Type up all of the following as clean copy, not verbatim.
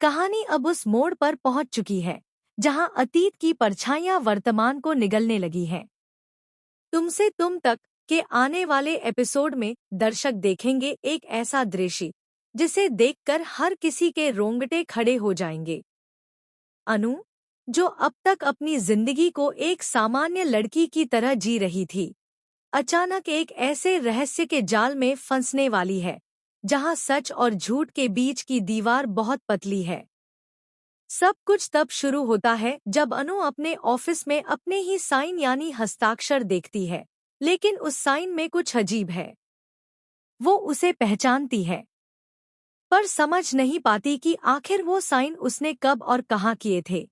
कहानी अब उस मोड़ पर पहुंच चुकी है जहां अतीत की परछाइयां वर्तमान को निगलने लगी हैं। तुमसे तुम तक के आने वाले एपिसोड में दर्शक देखेंगे एक ऐसा दृश्य जिसे देखकर हर किसी के रोंगटे खड़े हो जाएंगे। अनु, जो अब तक अपनी जिंदगी को एक सामान्य लड़की की तरह जी रही थी, अचानक एक ऐसे रहस्य के जाल में फंसने वाली है जहां सच और झूठ के बीच की दीवार बहुत पतली है। सब कुछ तब शुरू होता है जब अनु अपने ऑफिस में अपने ही साइन यानी हस्ताक्षर देखती है, लेकिन उस साइन में कुछ अजीब है। वो उसे पहचानती है, पर समझ नहीं पाती कि आखिर वो साइन उसने कब और कहाँ किए थे।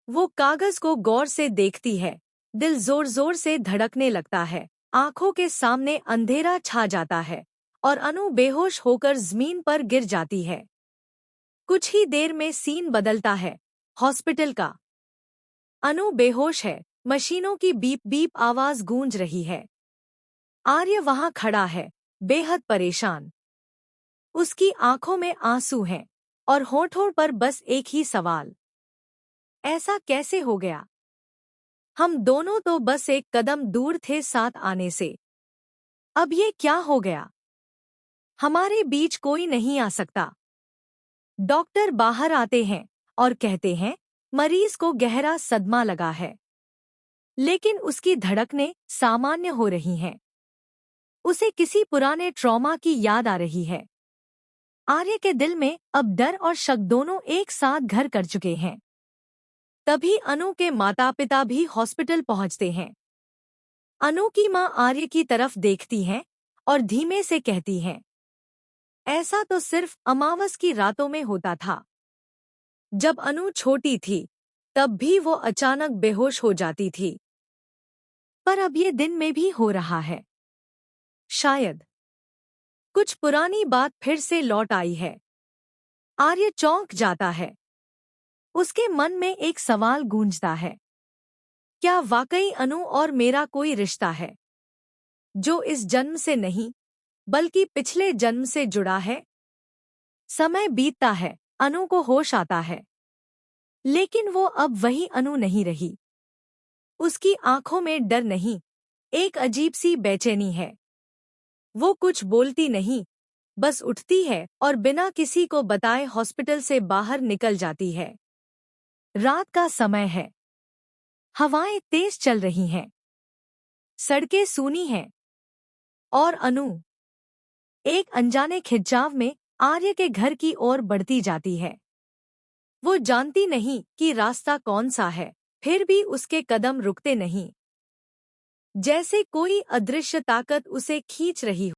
वो कागज को गौर से देखती है, दिल जोर जोर से धड़कने लगता है, आंखों के सामने अंधेरा छा जाता है और अनु बेहोश होकर जमीन पर गिर जाती है। कुछ ही देर में सीन बदलता है, हॉस्पिटल का। अनु बेहोश है, मशीनों की बीप बीप आवाज गूंज रही है। आर्य वहां खड़ा है, बेहद परेशान। उसकी आंखों में आंसू हैं और होठों पर बस एक ही सवाल, ऐसा कैसे हो गया? हम दोनों तो बस एक कदम दूर थे साथ आने से, अब ये क्या हो गया? हमारे बीच कोई नहीं आ सकता। डॉक्टर बाहर आते हैं और कहते हैं मरीज को गहरा सदमा लगा है, लेकिन उसकी धड़कनें सामान्य हो रही हैं। उसे किसी पुराने ट्रॉमा की याद आ रही है। आर्य के दिल में अब डर और शक दोनों एक साथ घर कर चुके हैं। तभी अनु के माता पिता भी हॉस्पिटल पहुंचते हैं। अनु की मां आर्य की तरफ देखती हैं और धीमे से कहती हैं, ऐसा तो सिर्फ अमावस की रातों में होता था। जब अनु छोटी थी तब भी वो अचानक बेहोश हो जाती थी, पर अब ये दिन में भी हो रहा है। शायद कुछ पुरानी बात फिर से लौट आई है। आर्य चौंक जाता है। उसके मन में एक सवाल गूंजता है, क्या वाकई अनु और मेरा कोई रिश्ता है जो इस जन्म से नहीं बल्कि पिछले जन्म से जुड़ा है? समय बीतता है, अनु को होश आता है, लेकिन वो अब वही अनु नहीं रही। उसकी आंखों में डर नहीं, एक अजीब सी बेचैनी है। वो कुछ बोलती नहीं, बस उठती है और बिना किसी को बताए हॉस्पिटल से बाहर निकल जाती है। रात का समय है, हवाएं तेज चल रही हैं, सड़कें सूनी हैं और अनु एक अनजाने खिंचाव में आर्य के घर की ओर बढ़ती जाती है। वो जानती नहीं कि रास्ता कौन सा है, फिर भी उसके कदम रुकते नहीं, जैसे कोई अदृश्य ताकत उसे खींच रही हो।